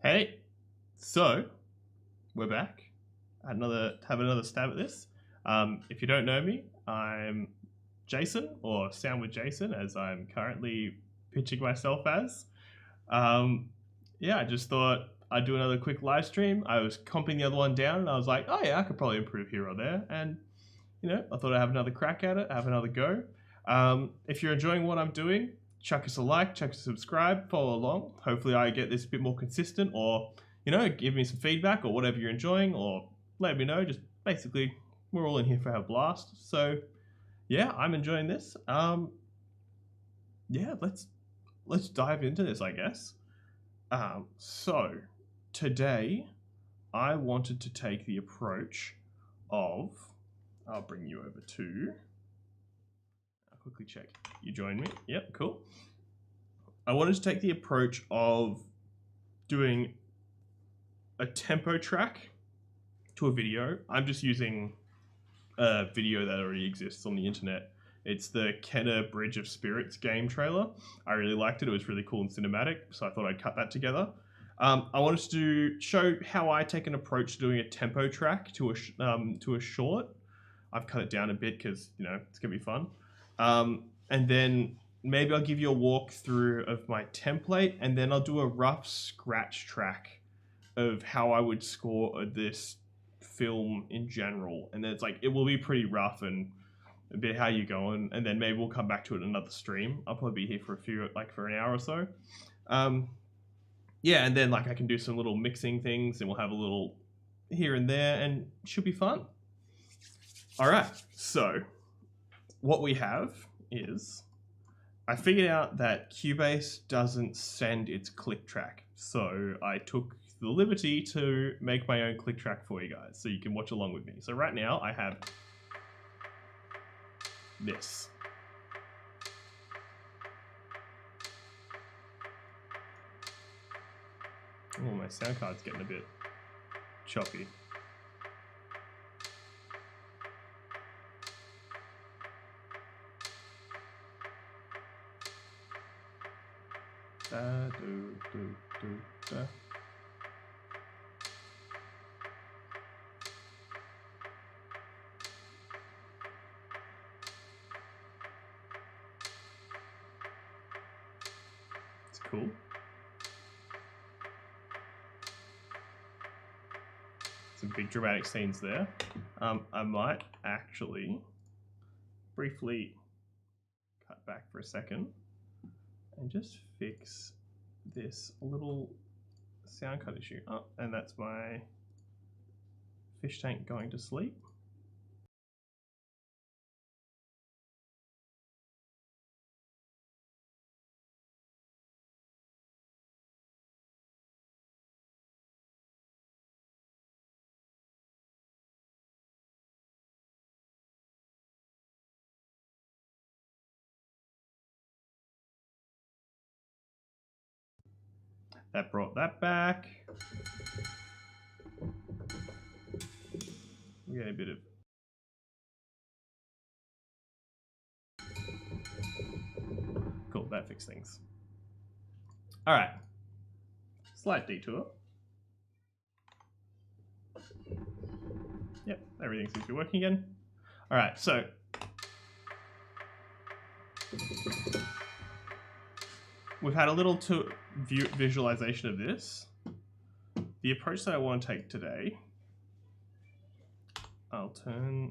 Hey, so we're back. Have another stab at this. If you don't know me, I'm Jason, or Sound with Jason, as I'm currently pitching myself as. Um, yeah, I just thought I'd do another quick live stream. I was comping the other one down, and I was like, oh yeah, I could probably improve here or there. And I thought I'd have another crack at it, have another go. If you're enjoying what I'm doing, chuck us a like, chuck us a subscribe, follow along. Hopefully, I get this a bit more consistent, or give me some feedback or whatever you're enjoying, or let me know. Just basically, we're all in here for a blast. So, yeah, I'm enjoying this. Yeah, let's dive into this, I guess. So today, I wanted to take the approach of. I'll bring you over to. I'll quickly check. You join me? Yep, cool. I wanted to take the approach of doing a tempo track to a video. I'm just using a video that already exists on the internet. It's the Kenner Bridge of Spirits game trailer. I really liked it. It was really cool and cinematic, so I thought I'd cut that together. I wanted to show how I take an approach to doing a tempo track to a short. I've cut it down a bit because it's gonna be fun. And then maybe I'll give you a walkthrough of my template, and then I'll do a rough scratch track of how I would score this film in general. And then it will be pretty rough and a bit how you going, and then maybe we'll come back to it in another stream. I'll probably be here for an hour or so. Yeah, and then I can do some little mixing things, and we'll have a little here and there, and it should be fun. All right, so what we have is I figured out that Cubase doesn't send its click track, so I took the liberty to make my own click track for you guys, so you can watch along with me. So right now I have this. Oh, my sound card's getting a bit choppy. It's cool. Some big dramatic scenes there. I might actually briefly cut back for a second and just fix this little sound cut issue. Oh, and that's my fish tank going to sleep. That brought that back. We get a bit of cool, that fixed things. All right, slight detour. Yep, everything seems to be working again. All right, so we've had a little visualization of this. The approach that I want to take today, I'll turn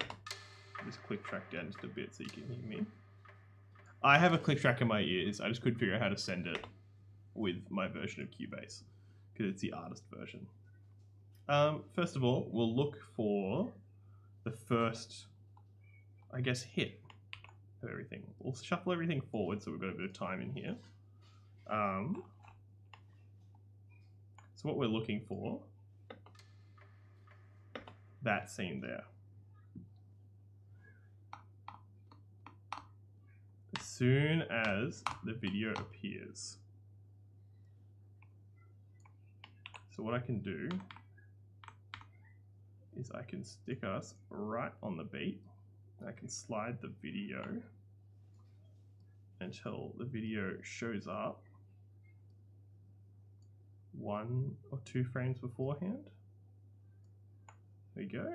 this click track down just a bit so you can hear me. I have a click track in my ears. I just couldn't figure out how to send it with my version of Cubase because it's the artist version. First of all, we'll look for the first, I guess, hit of everything. We'll shuffle everything forward so we've got a bit of time in here. So what we're looking for, that scene there. As soon as the video appears. So what I can do is I can stick us right on the beat. I can slide the video until the video shows up. 1 or 2 frames beforehand. There you go.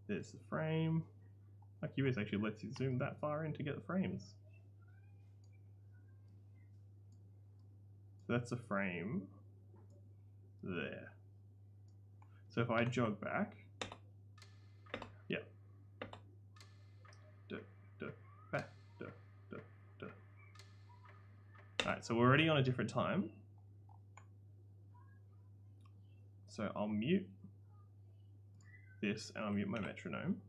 There's the frame. Like US actually lets you zoom that far in to get the frames. So that's a frame there. So if I jog back, yeah. Alright, so we're already on a different time. So I'll mute this and I'll mute my metronome.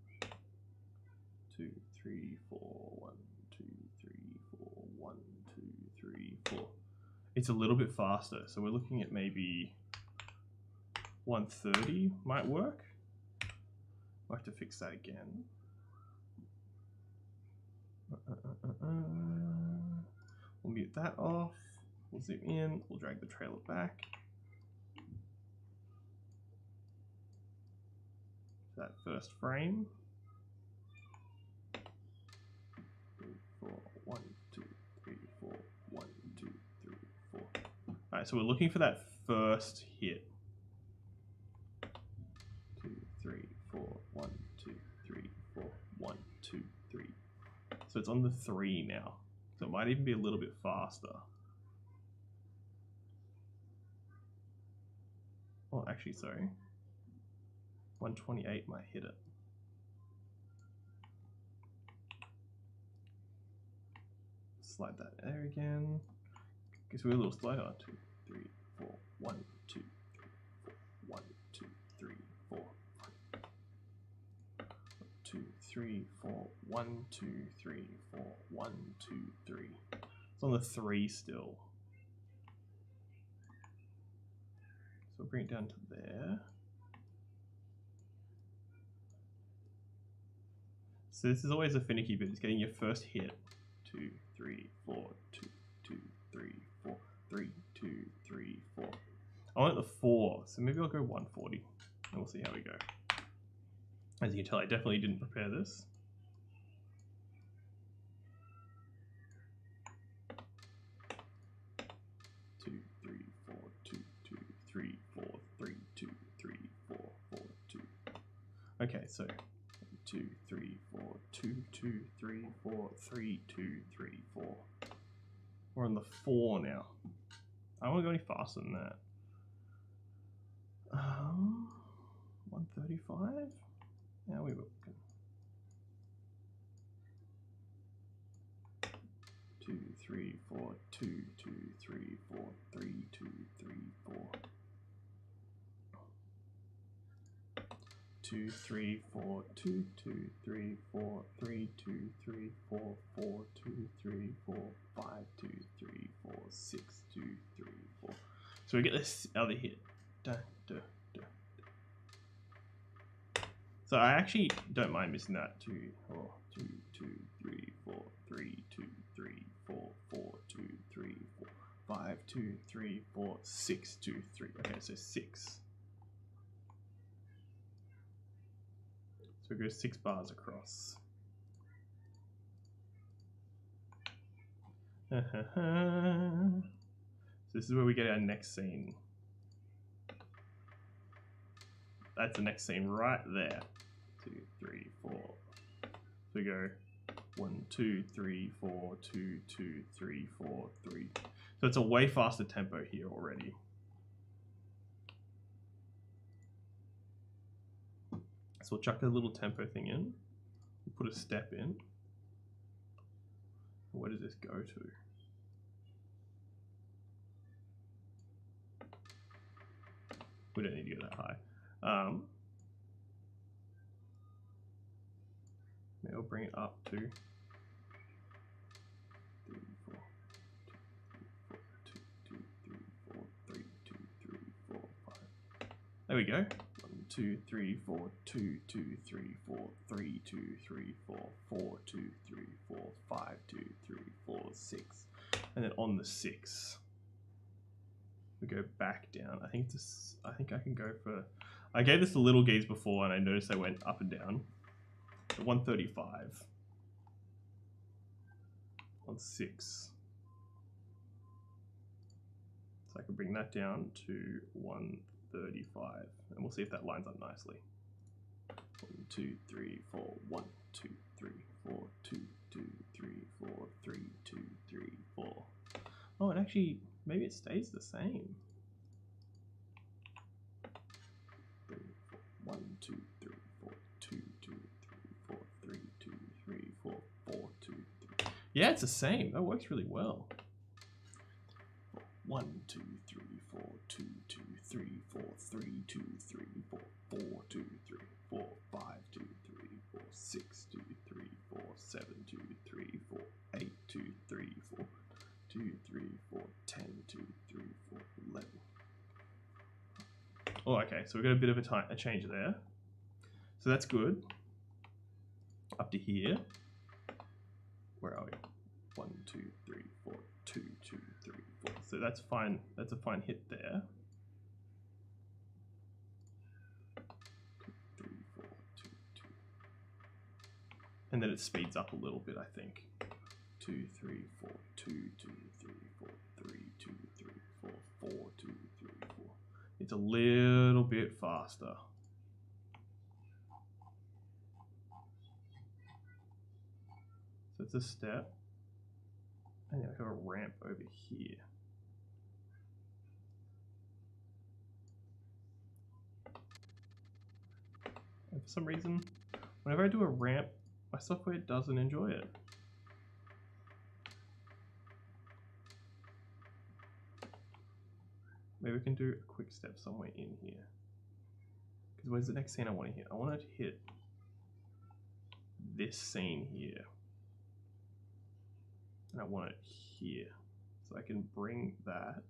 2, 3, 4, 1, 2, 3, 4, 1, 2, 3, 4. It's a little bit faster, so we're looking at maybe 130 might work. I'll have to fix that again. We'll mute that off. We'll zoom in. We'll drag the trailer back. That first frame. 3, 4, 1, 2, 3, 4, 1, 2, 3, 4. Alright, so we're looking for that first hit. 2, 3, 4, 1, 2, 3, 4, 1, 2, 3. So it's on the 3 now. So it might even be a little bit faster. Oh, actually, sorry. 128 might hit it. Slide that there again. Because we're a little slower. 2, 3, 4, 1, 2, 3, 4, 1, 2, 3, 4. 2, 3, 4, 1, 2, 3, 4, 1, 2, 3. It's on the 3 still. So we'll bring it down to there. So this is always a finicky bit. It's getting your first hit. 2, 3, 4, 2, 2, 3, 4, 3, 2, 3, 4. I want the 4, so maybe I'll go 140 and we'll see how we go. As you can tell, I definitely didn't prepare this. Okay, so 2, 3, 4, 2, 2, 3, 4, 3, 2, 3, 4. We're on the 4 now. I don't want to go any faster than that. 135? Now we will. 2, 3, 4, 2, 2, 3, 4, 3, 2, 3, 4. 2, 3, 4, 2, 2, 3, 4, 3, 2, 3, 4, 4, 2, 3, 4, 5, 2, 3, 4, 6, 2, 3, 4. So we get this other hit. Da, da, da. So I actually don't mind missing that. 2, 4, 2, 2, 3, 4, 3, 2, 3, 4, 4, 2, 3, 4, 5, 2, 3, 4, 6, 2, 3. Okay, so 6. So we go 6 bars across. So this is where we get our next scene. That's the next scene right there. 2, 3, 4. So we go 1, 2, 3, 4, 2, 2, 3, 4, 3. So it's a way faster tempo here already. So we'll chuck a little tempo thing in. We'll put a step in. Where does this go to? We don't need to go that high. Maybe I'll bring it up to 3, 4, 2, 3, 4, 3, 2, 3, 4, 5. There we go. 2, 3, 4, 2, 2, 3, 4, 3, 2, 3, 4, 4, 2, 3, 4, 5, 2, 3, 4, 6. And then on the 6, we go back down. I think I can go for. I gave this a little gaze before, and I noticed I went up and down. 135 on 6. So I can bring that down to 135, and we'll see if that lines up nicely. 1, 2, 3, 4, 1, 2, 3, 4, 2, 2, 3, 4, 3, 2, 3, 4. Oh, and actually, maybe it stays the same. 3, 4, 1, 2, 3, 4, 2, 2, 3, 4, 3, 2, 3, 4, 4, 2, 3. Yeah, it's the same. That works really well. 1, 2, 3, 4, 2, 2, 3, 4, 3, 2, 3, 4, 4, 2, 3, 4, 5, 2, 3, 4, 6, 2, 3, 4, 7, 2, 3, 4, 8, 2, 3, 4, 2, 3, 4, 10, 2, 3, 4, 11. Oh, okay, so we've got a bit of a change there. So that's good. Up to here. Where are we? 1, 2, 3, 4, 2, 2, 3, 4. So that's fine. That's a fine hit there. 2, 3, 4, 2, 2. And then it speeds up a little bit, I think. 2, 3, 4, 2, 2, 3, 4, 3, 2, 3, 4, 4, 2, 3, 4. It's a little bit faster. So it's a step. And then we have a ramp over here. And for some reason, whenever I do a ramp, my software doesn't enjoy it. Maybe we can do a quick step somewhere in here. Because where's the next scene I want to hit? I want to hit this scene here. And I want it here. So I can bring that.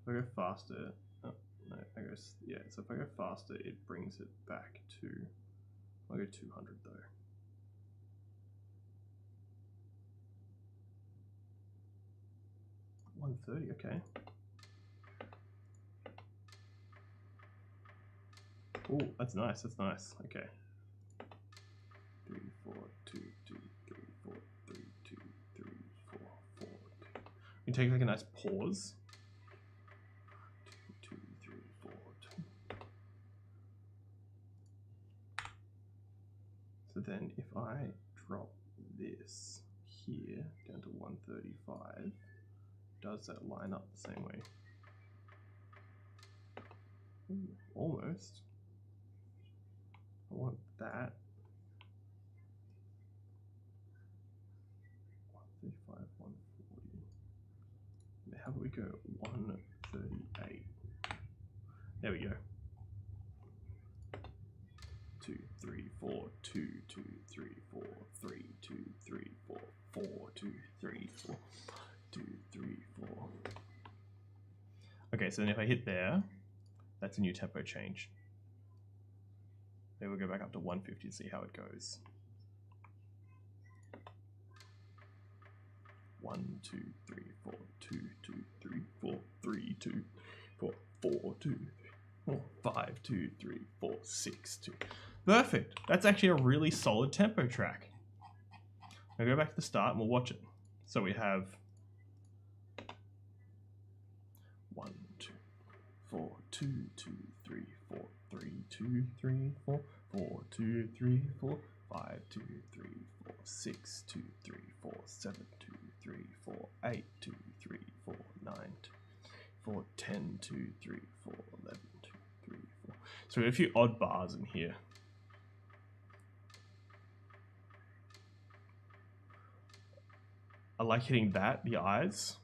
If I go faster, oh, no, I go, yeah, so if I go faster, it brings it back to, I'll go 200 though. $130, okay. Oh, that's nice, that's nice, okay. 3, 4, 2, 2, 3, 4, 3, 2, 3, 4, 4, 2. You take like a nice pause. 2, 2, 3, 4, 2. So then if I drop this here down to 135, does that line up the same way? Ooh, almost. I want that. 135, 140. How about we go 138? There we go. 2, 3, 4, 2, 2, 3, 4, 3, 2, 3, 4, 4, 2, 3, 4, 2, 3, 4. Okay, so then if I hit there, that's a new tempo change. Maybe we'll go back up to 150 to see how it goes. 1, 2, 3, 4, 2, 2, 3, 4, 3, 2, 4, 4, 2, 4, 5, 2, 3, 4, 6, 2. Perfect. That's actually a really solid tempo track. I'll go back to the start and we'll watch it. So we have 1, 2, 4, 2, 2, 3, 4, 3, 2, 3, 4, 4, 2, 3, 4, 5, 2, 3, 4, 6, 2, 3, 4, 7, 2, 3, 4, 8, 2, 3, 4, 9, 2, 4, 10, 2, 3, 4, 11, 2, 3, 4. So we have a few odd bars in here. I like hitting that, the eyes.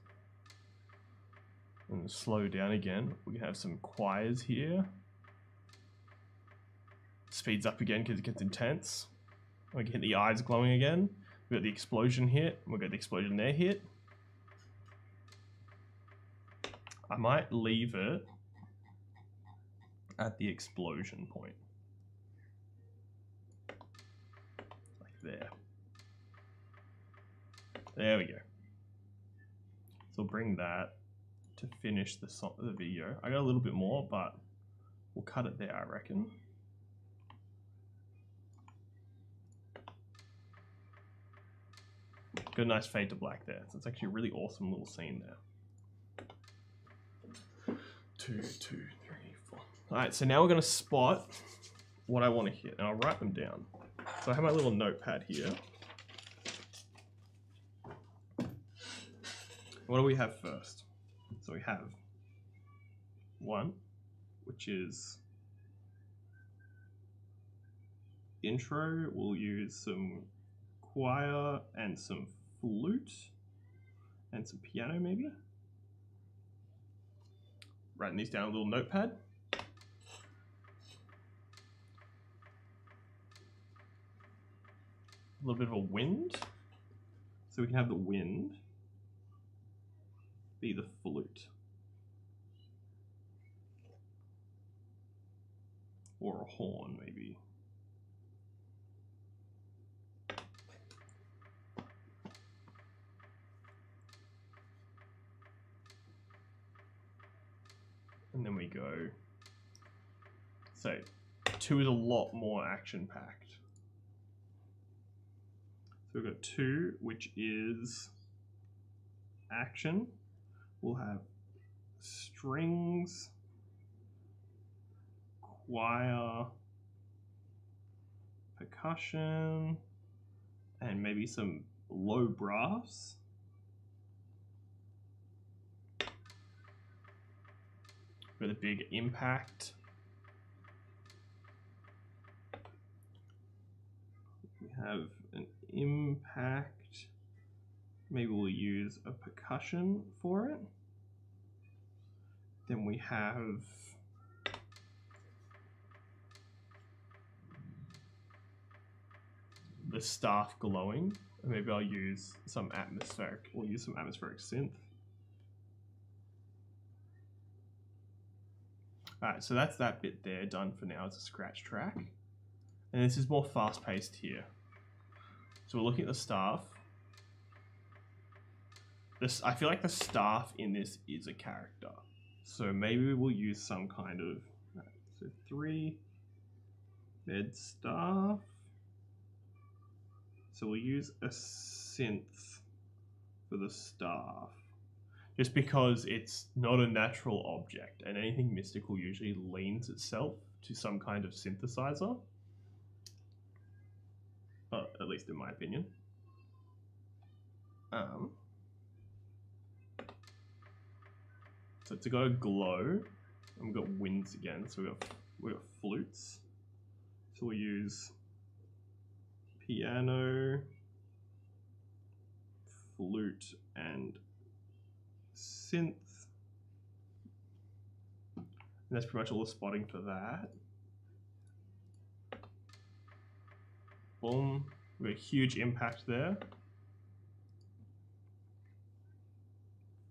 And slow down again. We can have some choirs here. Speeds up again because it gets intense. We can hit the eyes glowing again. We've got the explosion hit. We've got the explosion there hit. I might leave it at the explosion point. Like there. There we go. So we'll bring that to finish the video. I got a little bit more, but we'll cut it there, I reckon. Got a nice fade to black there. So it's actually a really awesome little scene there. 2, 2, 3, 4. All right, so now we're going to spot what I want to hit, and I'll write them down. So I have my little notepad here. What do we have first? So we have 1, which is intro. We'll use some choir and some flute and some piano maybe. Writing these down on a little notepad. A little bit of a wind. So we can have the wind be the flute. Or a horn maybe. And then we go, so 2 is a lot more action packed. So we've got 2, which is action. We'll have strings, choir, percussion, and maybe some low brass. With a big impact. We have an impact. Maybe we'll use a percussion for it. Then we have the staff glowing. Maybe I'll use some atmospheric. We'll use some atmospheric synth. Alright, so that's that bit there done for now. It's a scratch track. And this is more fast paced here. So we're looking at the staff. I feel like the staff in this is a character. So maybe we'll use some kind of, so 3 med staff. So we'll use a synth for the staff. Just because it's not a natural object, and anything mystical usually leans itself to some kind of synthesizer. At least in my opinion. So it's got a glow, and we've got winds again, so we've got flutes. So we'll use piano, flute, and synth. And that's pretty much all the spotting for that. Boom. We got a huge impact there.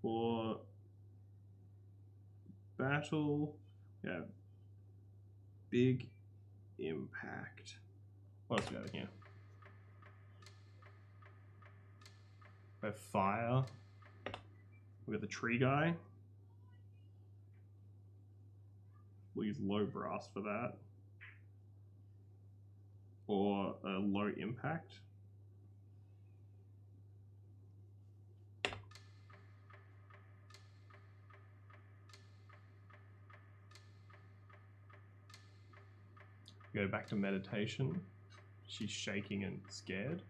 For battle, we have big impact. What else do we have in here? We have fire. We got the tree guy. We'll use low brass for that. Or a low impact. Go back to meditation. She's shaking and scared.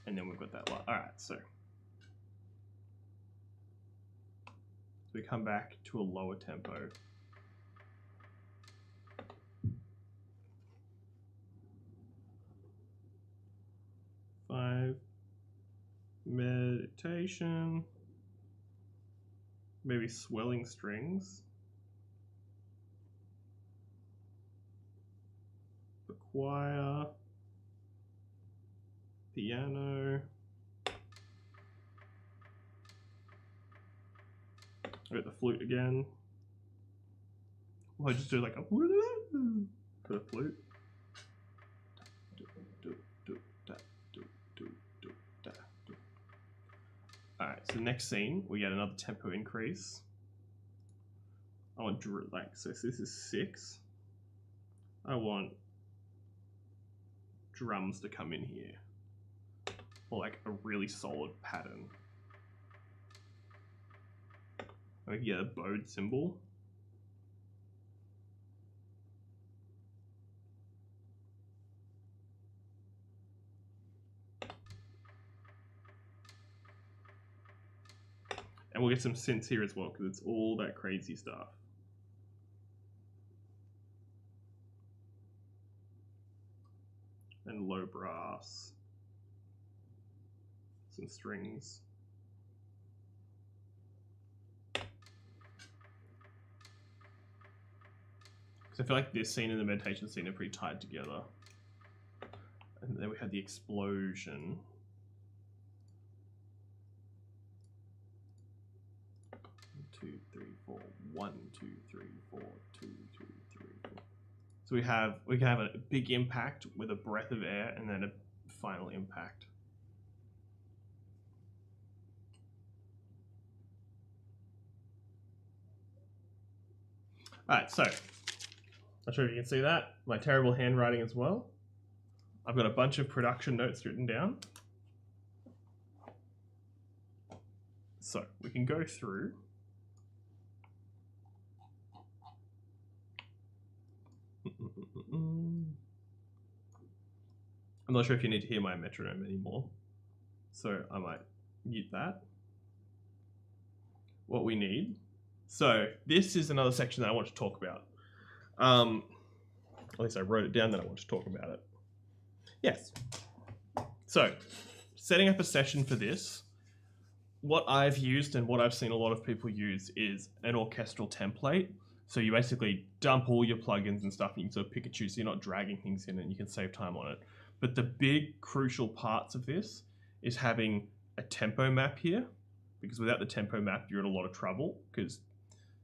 And then we've got that light. Alright, so we come back to a lower tempo. Meditation. Maybe swelling strings. The choir. Piano. I got the flute again. I'll just do like a for the flute. Alright, so next scene, we get another tempo increase. I want, like, so this is 6. I want drums to come in here. Or like a really solid pattern. We can get a bowed cymbal. And we'll get some synths here as well, because it's all that crazy stuff. And low brass. Some strings. Because I feel like this scene and the meditation scene are pretty tied together. And then we had the explosion. 2, 3, 4. 1, 2, 3, 4. 2, 2, 3, 4. So we can have a big impact with a breath of air and then a final impact. Alright, so not sure if you can see that. My terrible handwriting as well. I've got a bunch of production notes written down. So we can go through. I'm not sure if you need to hear my metronome anymore, so I might mute that. What we need. So this is another section that I want to talk about. At least I wrote it down that I want to talk about it. Yes. So setting up a session for this, what I've used and what I've seen a lot of people use is an orchestral template. So you basically dump all your plugins and stuff and you can sort of pick and choose so you're not dragging things in and you can save time on it. But the big crucial parts of this is having a tempo map here, because without the tempo map, you're in a lot of trouble. Because,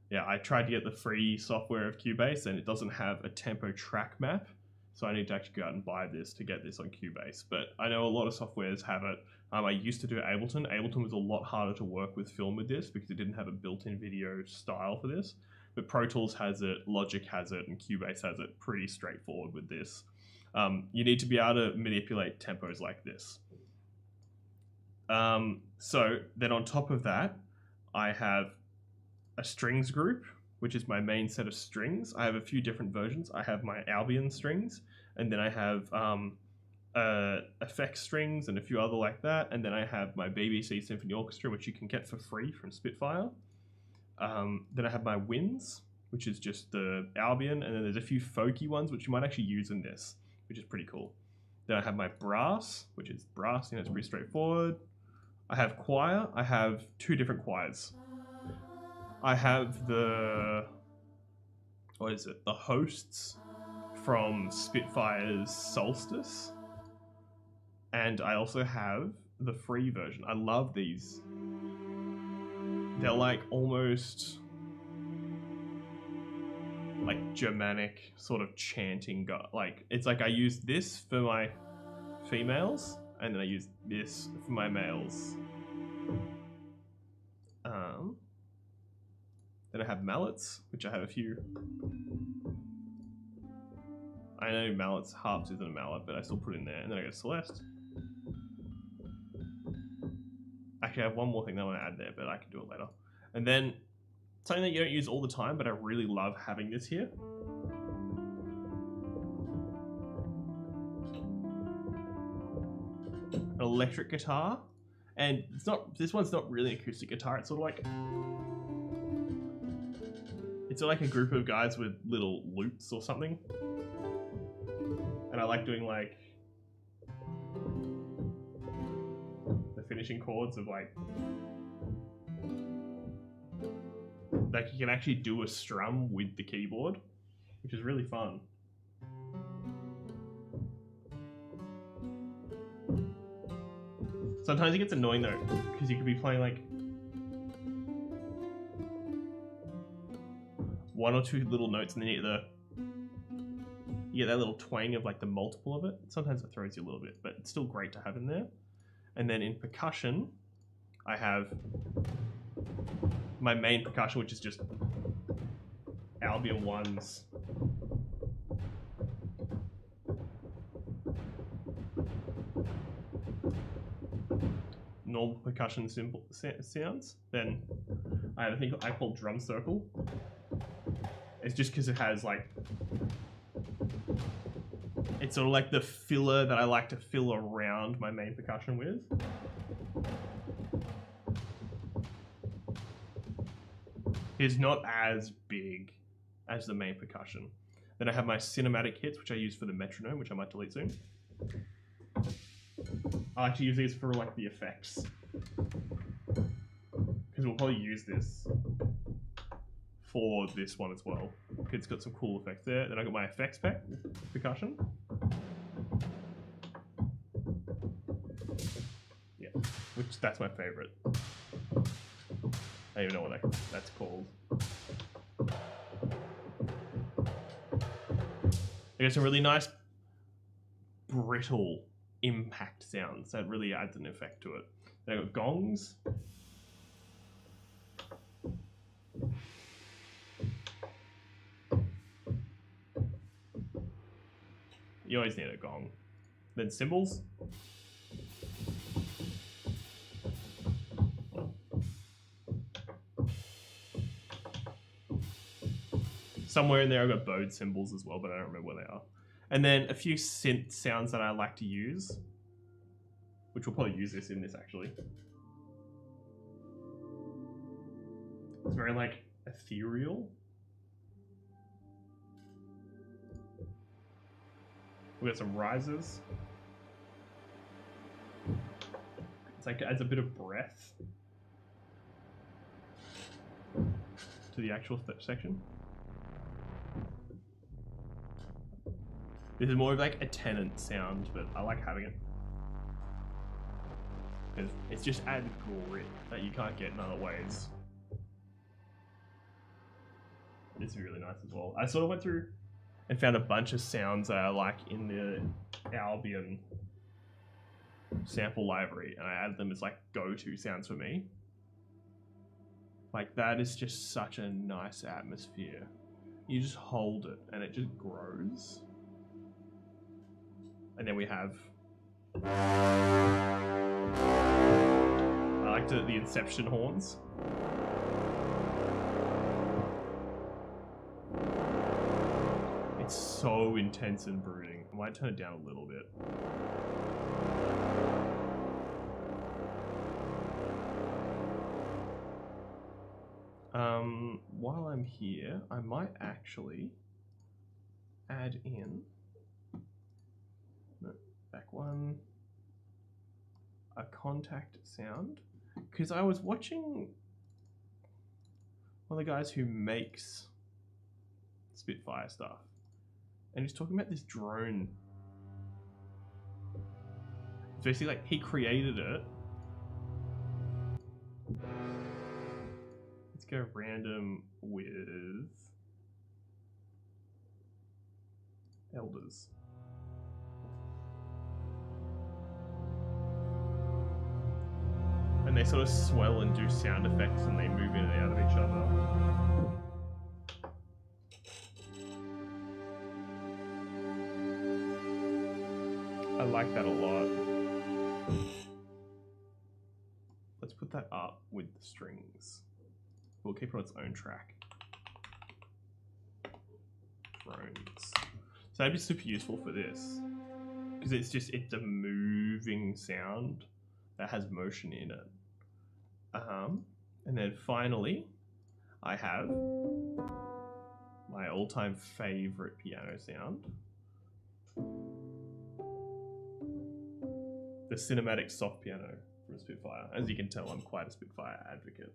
yeah, I tried to get the free software of Cubase and it doesn't have a tempo track map. So I need to actually go out and buy this to get this on Cubase. But I know a lot of softwares have it. I used to do Ableton. Ableton was a lot harder to work with film with this because it didn't have a built-in video style for this. But Pro Tools has it, Logic has it, and Cubase has it. Pretty straightforward with this. You need to be able to manipulate tempos like this. So then on top of that, I have a strings group, which is my main set of strings. I have a few different versions. I have my Albion strings, and then I have effects strings and a few other like that. And then I have my BBC Symphony Orchestra, which you can get for free from Spitfire. Then I have my winds, which is just the Albion, and then there's a few folky ones, which you might actually use in this, which is pretty cool. Then I have my brass, which is brass, it's pretty straightforward. I have choir. I have two different choirs. I have the, the hosts from Spitfire's Solstice. And I also have the free version. I love these. They're like almost like Germanic sort of chanting. Like, it's like I use this for my females and then I use this for my males. Then I have mallets, which I have a few. I know mallets, harps isn't a mallet, but I still put it in there. And then I got Celeste. Actually, I have one more thing that I want to add there, but I can do it later. And then something that you don't use all the time, but I really love having this here. An electric guitar. And it's not, this one's not really an acoustic guitar, it's sort of like, it's like a group of guys with little lutes or something. And I like doing like the finishing chords of like you can actually do a strum with the keyboard, which is really fun. Sometimes it gets annoying though, because you could be playing like one or two little notes and then you get that little twang of like the multiple of it. Sometimes it throws you a little bit, but it's still great to have in there. And then in percussion, I have my main percussion, which is just Albion ones. Normal percussion sounds. Then I have a thing I call Drum Circle. It's just because it has like, it's sort of like the filler that I like to fill around my main percussion with. It's not as big as the main percussion. Then I have my cinematic hits, which I use for the metronome, which I might delete soon. I like to use these for like the effects, because we'll probably use this for this one as well. It's got some cool effects there. Then I got my effects pack, percussion. Yeah, which that's my favorite. I don't even know what that's called. I got some really nice brittle impact sounds that really adds an effect to it. Then I got gongs. You always need a gong. Then cymbals. Somewhere in there I've got bowed cymbals as well, but I don't remember where they are. And then a few synth sounds that I like to use, which we'll probably use this in this actually. It's very like ethereal. We got some rises. It's like it adds a bit of breath to the actual section. This is more of like a tenant sound, but I like having it because it's just added grit that you can't get in other ways. This is really nice as well. I sort of went through and found a bunch of sounds that I like in the Albion sample library, and I added them as like go-to sounds for me. Like that is just such a nice atmosphere. You just hold it and it just grows. And then we have, I like the Inception horns. It's so intense and brooding. I might turn it down a little bit. While I'm here, I might actually add in, no, back one, a contact sound, because I was watching one of the guys who makes Spitfire stuff, and he's talking about this drone. So basically, like, he created it. Let's go random with elders. And they sort of swell and do sound effects, and they move in and out of each other. I like that a lot. Let's put that up with the strings. We'll keep it on its own track. Drones. So that'd be super useful for this, because it's a moving sound that has motion in it. And then finally, I have my all-time favorite piano sound, the cinematic soft piano from Spitfire. As you can tell, I'm quite a Spitfire advocate.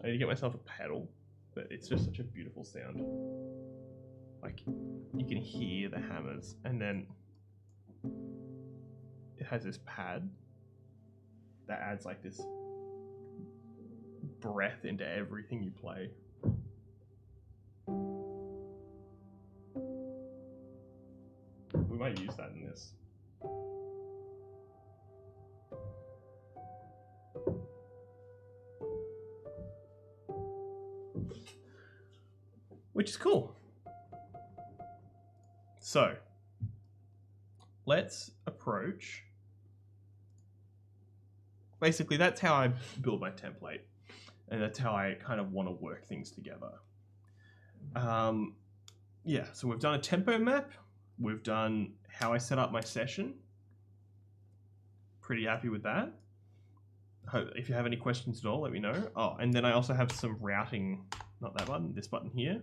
I need to get myself a pedal, but it's just such a beautiful sound. Like, you can hear the hammers, and then it has this pad that adds like this breath into everything you play. We might use that in this. Which is cool. So, let's approach. Basically, that's how I build my template, and that's how I kind of want to work things together. Yeah, so we've done a tempo map. We've done how I set up my session. Pretty happy with that. If you have any questions at all, let me know. Oh, and then I also have some routing, not that button, this button here.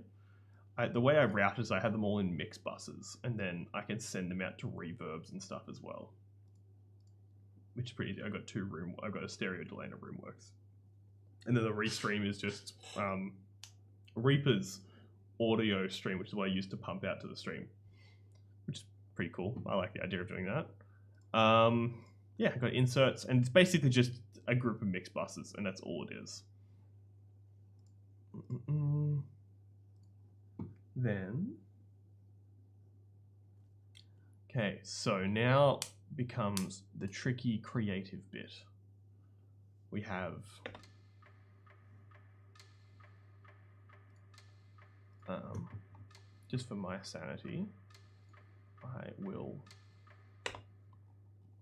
The way I route is I have them all in mix buses, and then I can send them out to reverbs and stuff as well. Which is pretty easy. I've got a stereo delay and a Roomworks. And then the restream is just Reaper's audio stream, which is what I use to pump out to the stream, which is pretty cool. I like the idea of doing that. Yeah, I've got inserts, and it's basically just a group of mix buses, and that's all it is. Then, okay, so now becomes the tricky creative bit. We have just for my sanity, I will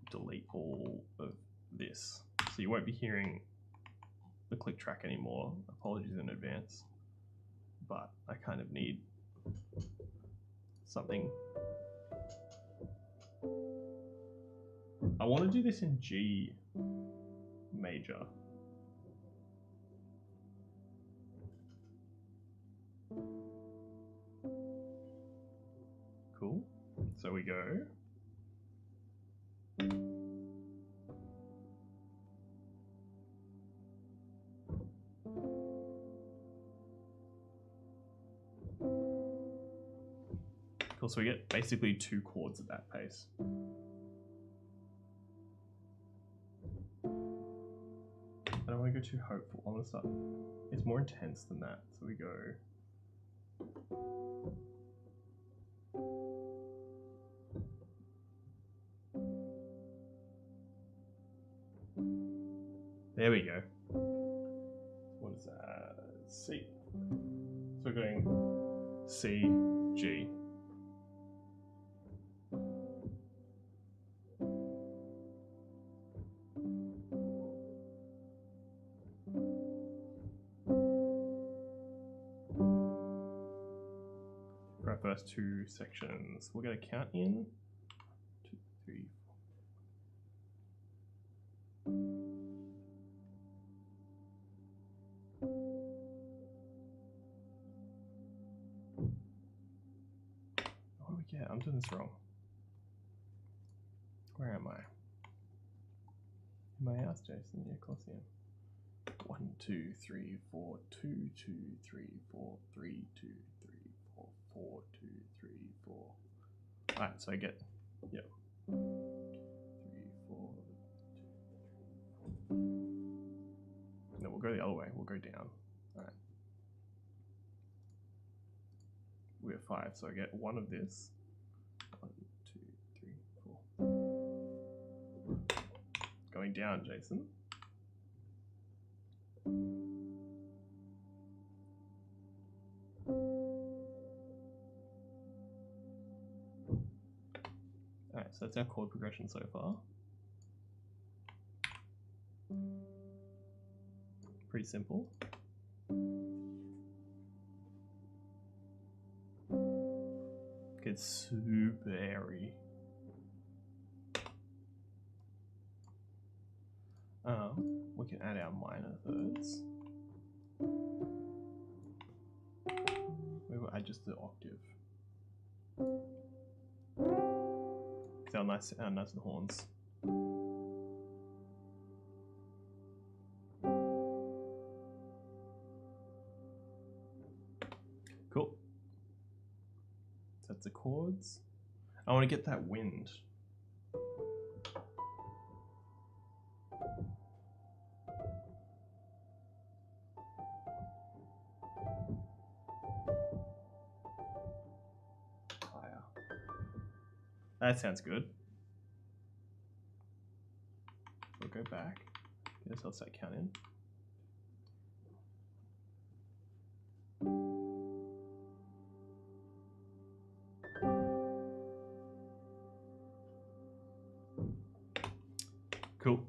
delete all of this. So you won't be hearing the click track anymore. Apologies in advance. But I kind of need something. I want to do this in G major. Cool. So we go. Cool, so we get basically 2 chords at that pace. I don't want to go too hopeful. I want to start. It's more intense than that. So we go. There we go. What is that? C. So we're going C, G. For our first 2 sections, we'll get a count in. 2, 3, 4. What do we get? I'm doing this wrong. Where am I? Am I out, Jason? Yeah, of course I am. 1, 2, 3, 4, 2, 2, 3, 4, 3, 2, 3, 4, 4, 2, 3, 4. Alright, so I get, yeah. 3, 4. No, we'll go the other way. We'll go down. Alright. We have 5, so I get 1 of this. 1, 2, 3, 4. Going down, Jason. Alright, so that's our chord progression so far. Pretty simple. Gets super airy. We can add our minor thirds. We will add just the octave. Our nice horns. Cool. That's the chords. I want to get that wind. Higher. That sounds good. We'll go back. Get ourselves that count in. Cool.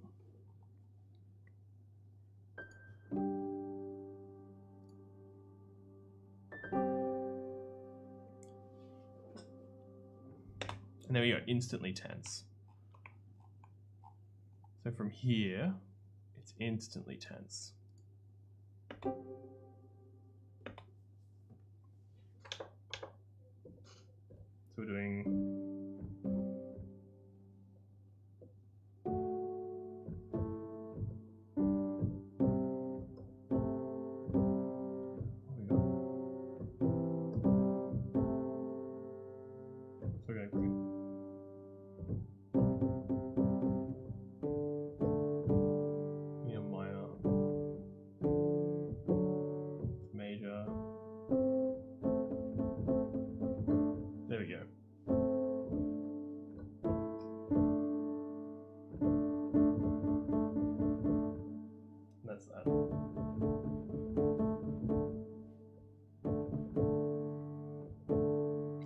And there we go, instantly tense. So from here, it's instantly tense. So we're doing...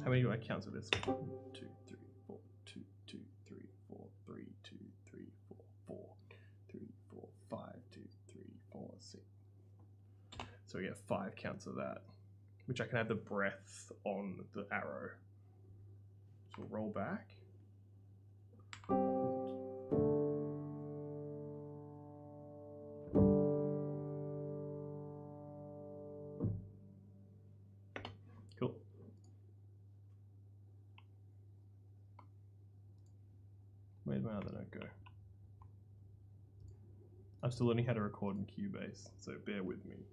How many do I count to this? 1, 2, 3, 4, 2, 2, 3, 4, 3, 2, 3, 4, 4, 3, 4, 5, 2, 3, 4, 6. So we get 5 counts of that, which I can have the breath on the arrow. So we'll roll back. Cool. Where'd my other note go? I'm still learning how to record in Cubase, so bear with me.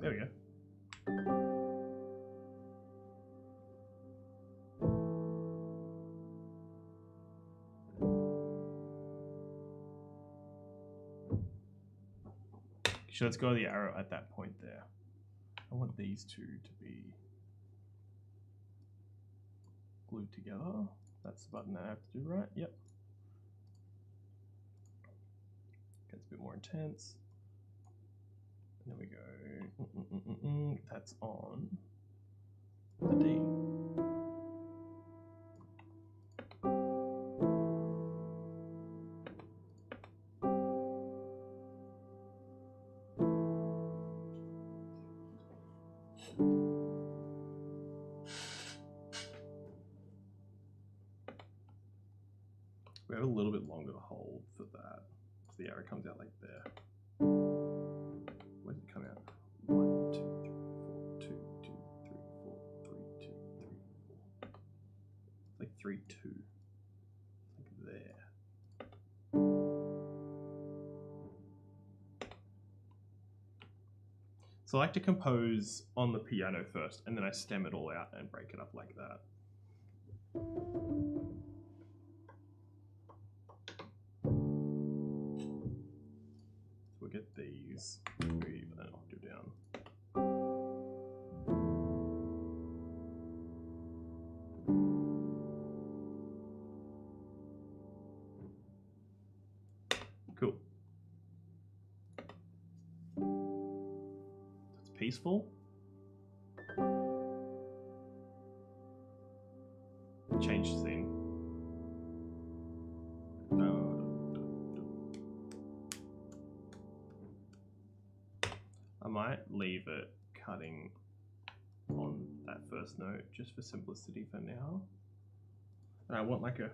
There we go. So let's go to the arrow at that point there. I want these two to be glued together. That's the button that I have to do, right? Yep. Gets a bit more intense. And then we go, that's on the D. We have a little bit longer to hold for that. So the arrow comes out like there. Where did it come out? 1, 2, 3, 4, 2, 2, 3, 4, 3, 2, 3, 4. It's like 3, 2. It's like there. So I like to compose on the piano first, and then I stem it all out and break it up like that. So we'll get these, move an octave down. Cool. It's peaceful. Change scene. I might leave it cutting on that first note just for simplicity for now. And I want like a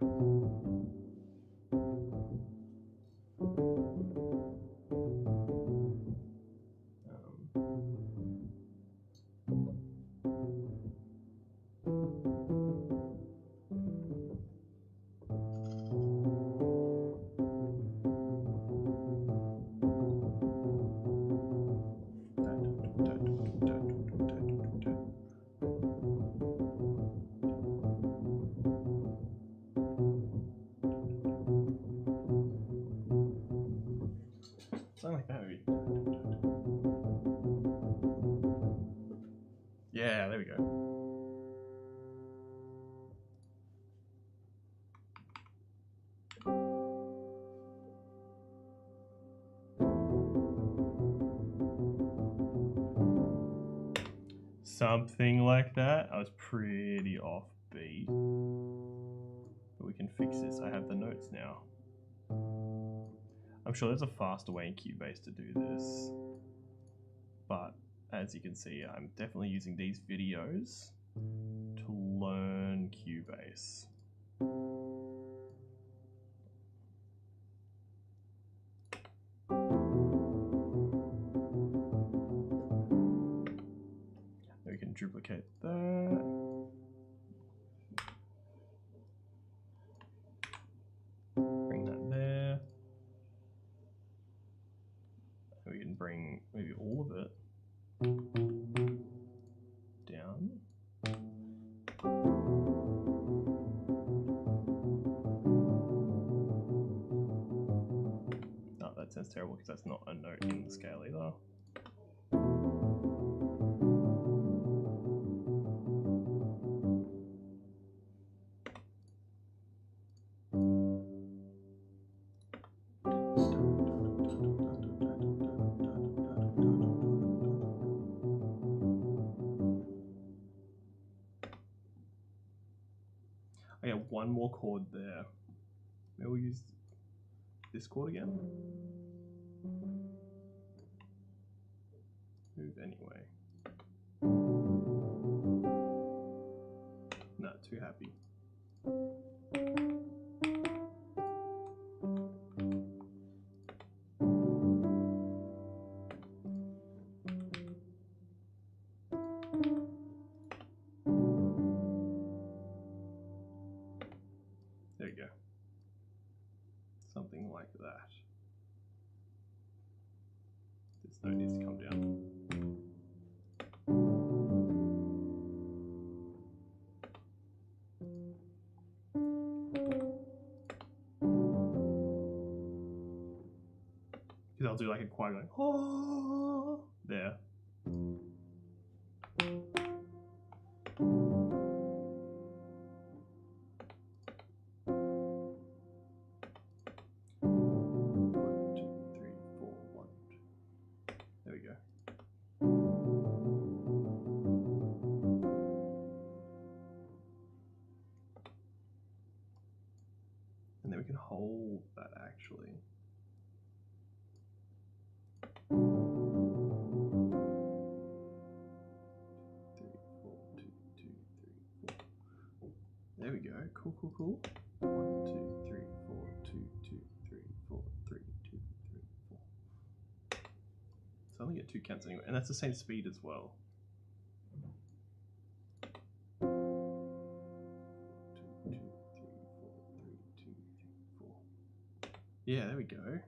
something like that maybe. Yeah, there we go. something like that. I was pretty offbeat. But we can fix this. I have the notes now. I'm sure there's a faster way in Cubase to do this. But as you can see, I'm definitely using these videos to learn Cubase. We can duplicate that. Bring that there. We can bring maybe all of it down. Oh, that sounds terrible because that's not a note in the scale either. I get one more chord there. Maybe we'll use this chord again. Move anyway. No, too happy. There you go. Something like that. This note needs to come down. Because I'll do like a choir going, oh, there. There we go. And then we can hold that actually. There we go. Cool, cool, cool. 1, 2, 3, 4, 2, 2, 3, 4, 3, 2, 3, 4. So I only get 2 counts anyway, and that's the same speed as well. 2, 2, 3, 4, 3, 2, 3, 4. Yeah, there we go.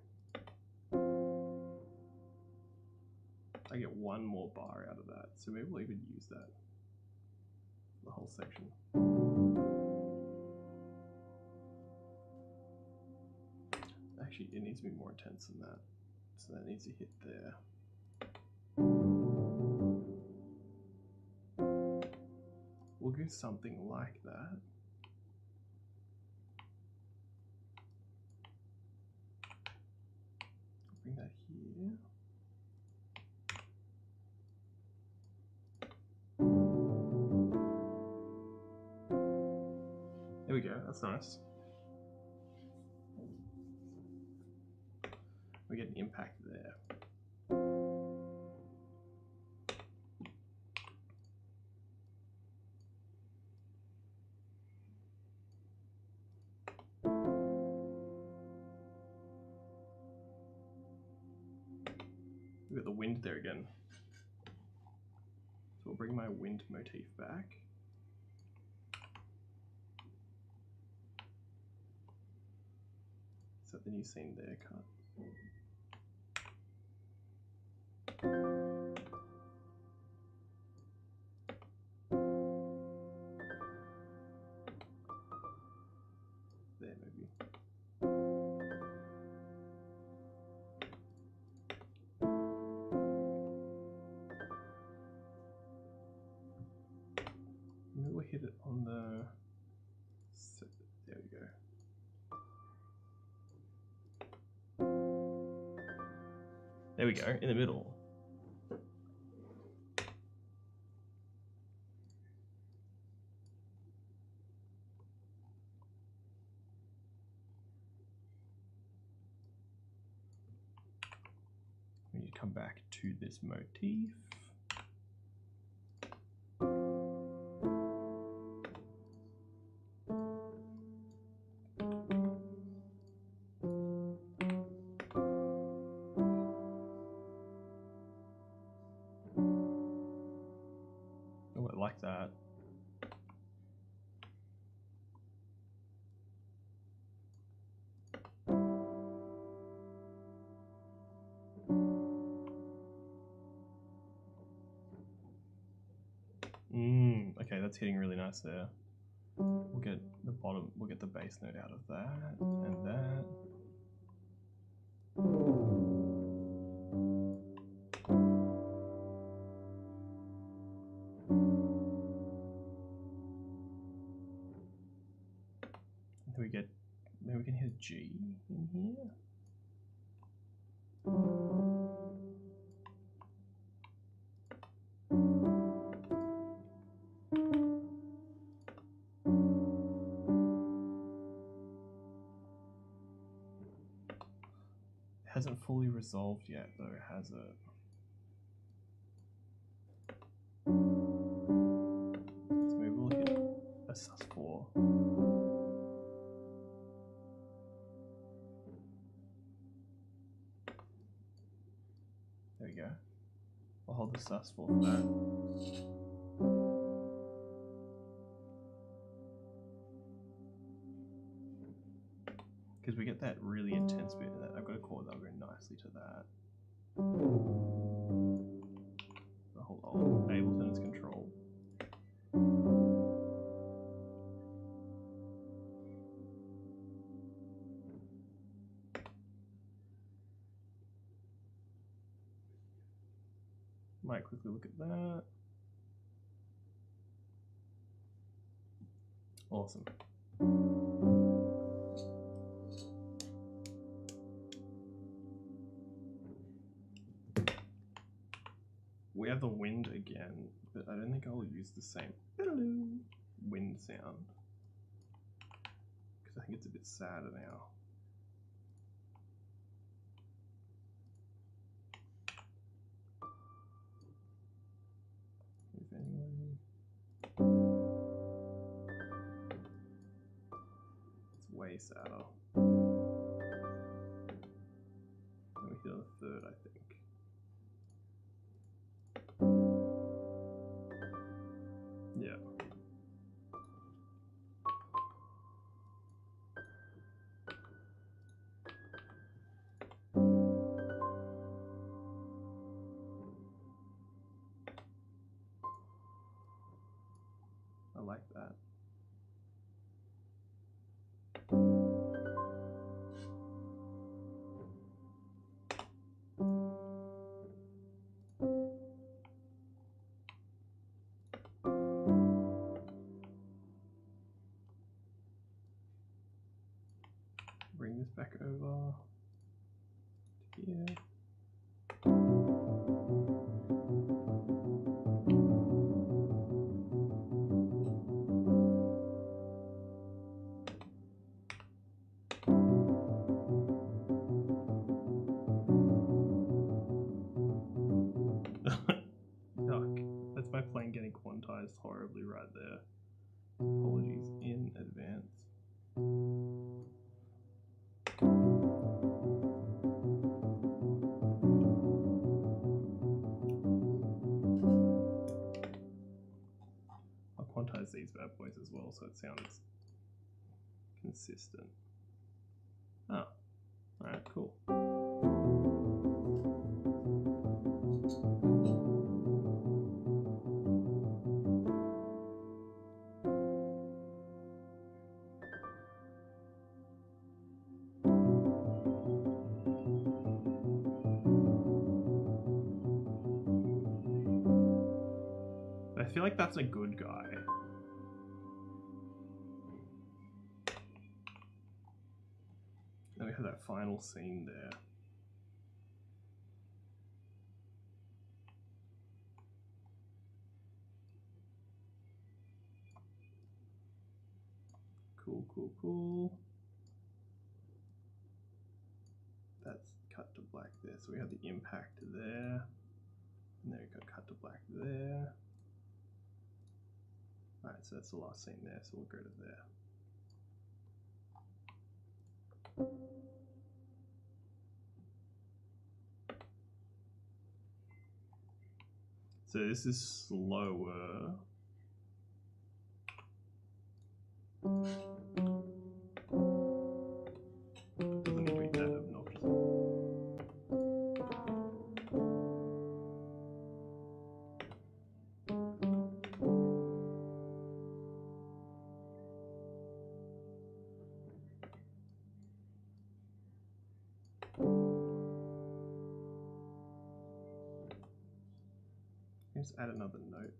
I get 1 more bar out of that, so maybe we'll even use that for the whole section. Actually, it needs to be more intense than that. So that needs to hit there. We'll do something like that. Bring that here. There we go, that's nice. We get an impact there. We got the wind there again. So we'll bring my wind motif back. Is that the new scene there, cut? There, maybe. Maybe we'll hit it on the... There we go. There we go, in the middle. need to come back to this motif. Oh, I like that. Okay, that's hitting really nice there. We'll get the bottom, we'll get the bass note out of that and that. And then we get, maybe we can hit a G in here. It hasn't fully resolved yet though, has it? So maybe we'll hit a sus4. There we go. I'll hold the sus4 for that. Because we get that really intense bit in that. I've got a chord that'll go nicely to that. I'll hold Ableton as control. Might quickly look at that. Awesome. We have the wind again, but I don't think I'll use the same wind sound because I think it's a bit sadder now. If anyway, it's way sadder. And we hit on the third, I think. Yeah. I like that. Bring this back over to here. Yuck. That's my plane getting quantized horribly right there. Apologies in advance. I'll quantize these bad boys as well so it sounds consistent. Oh, alright, cool. I feel like that's a good guy. Then we have that final scene there. Cool, cool, cool. That's cut to black there. So we have the impact there. And there we go, cut to black there. Alright, so that's the last scene there, so we'll go to there. So this is slower. Doesn't need to be that obnoxious. Let's add another note.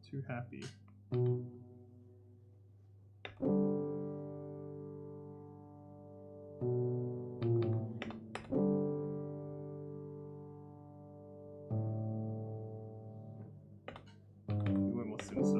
Too happy. We're more sinister.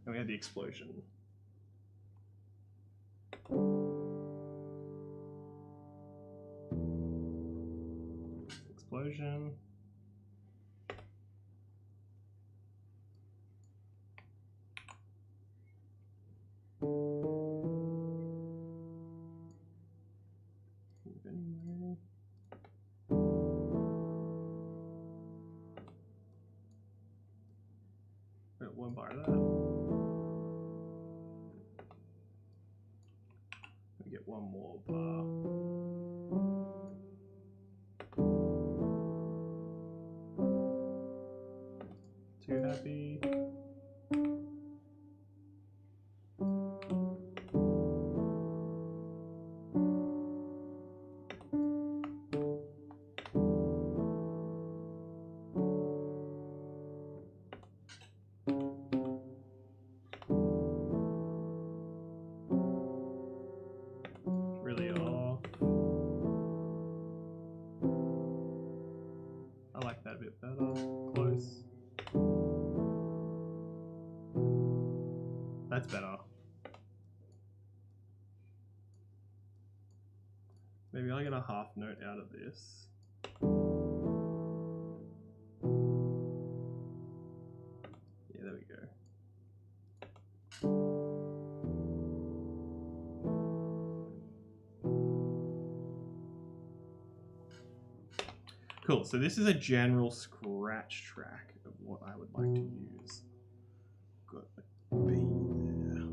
And we had the explosion. Explosion. Anyway. Got one bar of that. We get one more bar. Too happy. Really off. I like that a bit better. Close. That's better. Maybe I'll get a half note out of this. Yeah, there we go. Cool, so this is a general scratch track of what I would like to use. Got a B there.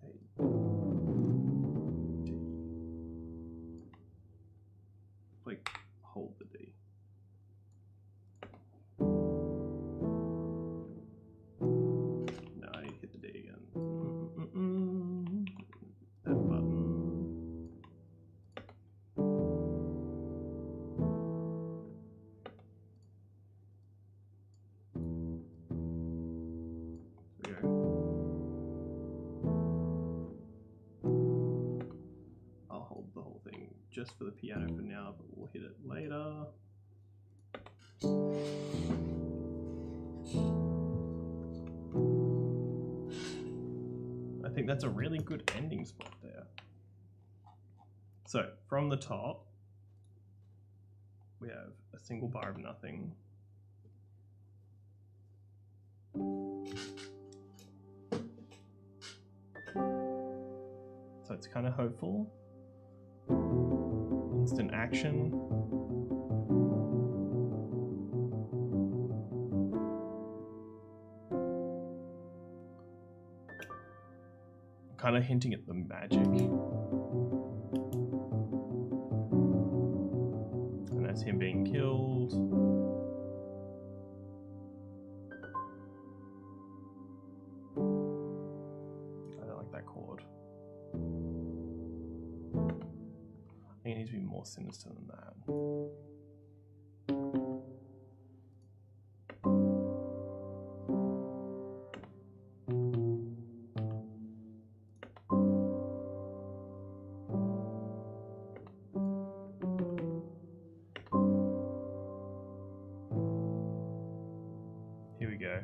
A, D. Like, hold the D. No, I need to hit the D again. That button. There we go. I'll hold the whole thing just for the piano for now, but we'll hit it later. I think that's a really good ending spot there. So from the top, we have a single bar of nothing. So it's kind of hopeful. Instant action. Kind of hinting at the magic. And that's him being killed. I don't like that chord. It needs to be more sinister than that. Here we go.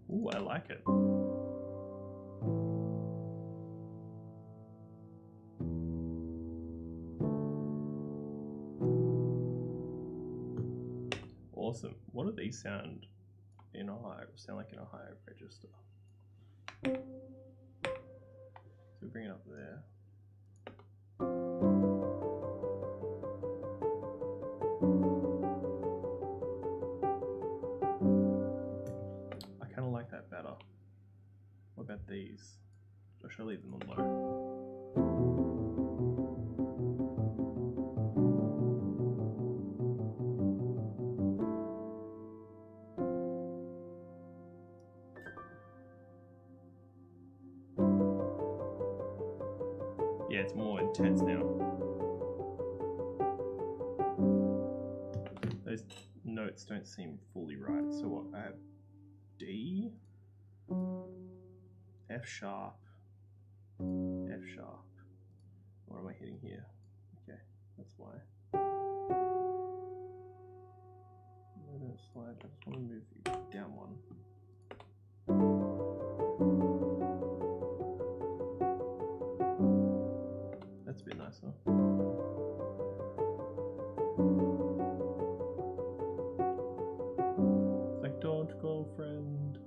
Ooh, I like it. Awesome. What do these sound in a high? Sound like in a higher register. So we bring it up there. I kind of like that better. What about these? Or should I leave them on low? Yeah, it's more intense now. Those notes don't seem fully right. So what? I have D, F sharp, F sharp. What am I hitting here? Okay, that's why. I'm gonna slide. I just want to move you down one. That's a bit nicer. It's like, don't go, friend.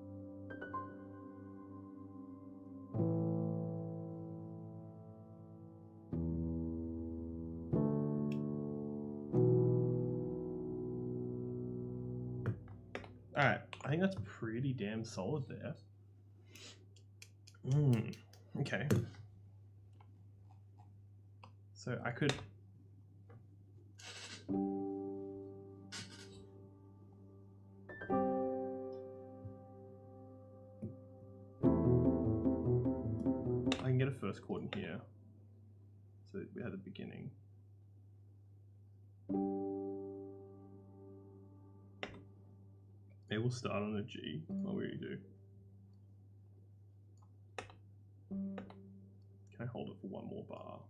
Alright, I think that's pretty damn solid there. Okay. So I could... I can get a first chord in here. So we had the beginning. Maybe we'll start on a G. What will you do? Can I hold it for one more bar?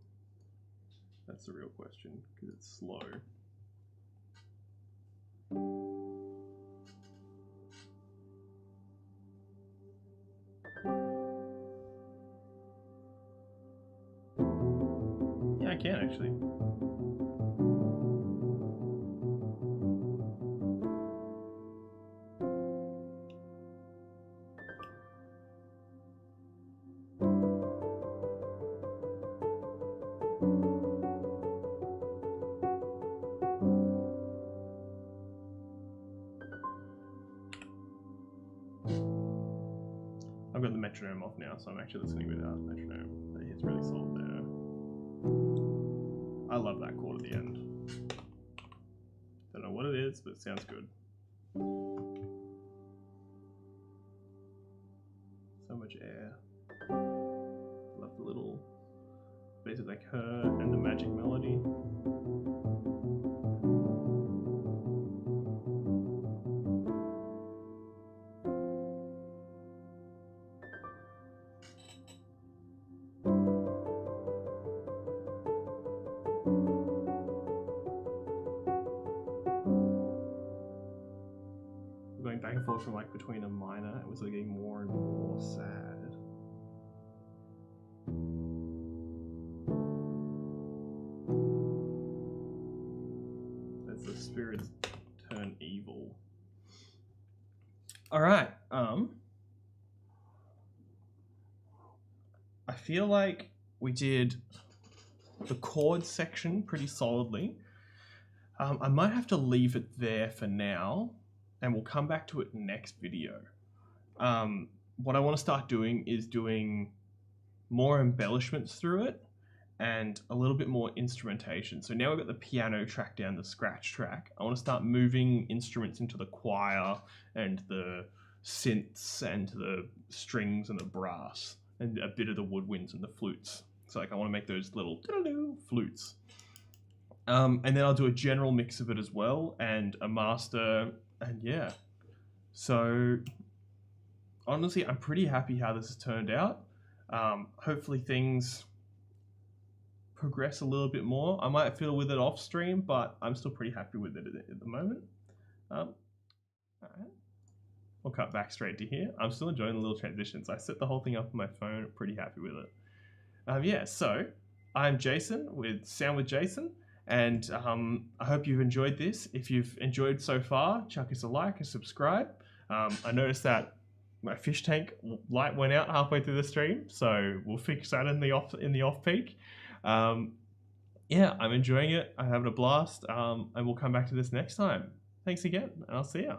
That's the real question, because it's slow. Yeah, I can actually. I've got the metronome off now, so I'm actually listening without metronome. It's really solid there. I love that chord at the end. Don't know what it is, but it sounds good. So much air. Love the little bit of like her and the magic melody. Going back and forth from like between a minor, it was like getting more and more sad. As the spirits turn evil. All right. I feel like we did the chord section pretty solidly. I might have to leave it there for now, and we'll come back to it next video. What I want to start doing is doing more embellishments through it, and a little bit more instrumentation. So now we've got the piano track down, the scratch track. I want to start moving instruments into the choir and the synths and the strings and the brass and a bit of the woodwinds and the flutes. So like I want to make those little flutes. And then I'll do a general mix of it as well and a master, and yeah. So honestly, I'm pretty happy how this has turned out. Hopefully things progress a little bit more. I might fiddle with it off stream, but I'm still pretty happy with it at the moment. All right. We'll cut back straight to here. I'm still enjoying the little transitions. I set the whole thing up on my phone, pretty happy with it. Yeah, so I'm Jason with Sound with Jason, and I hope you've enjoyed this. If you've enjoyed so far, chuck us a like and subscribe. I noticed that my fish tank light went out halfway through the stream, so we'll fix that in the off peak. Yeah, I'm enjoying it. I'm having a blast, and we'll come back to this next time. Thanks again, and I'll see ya.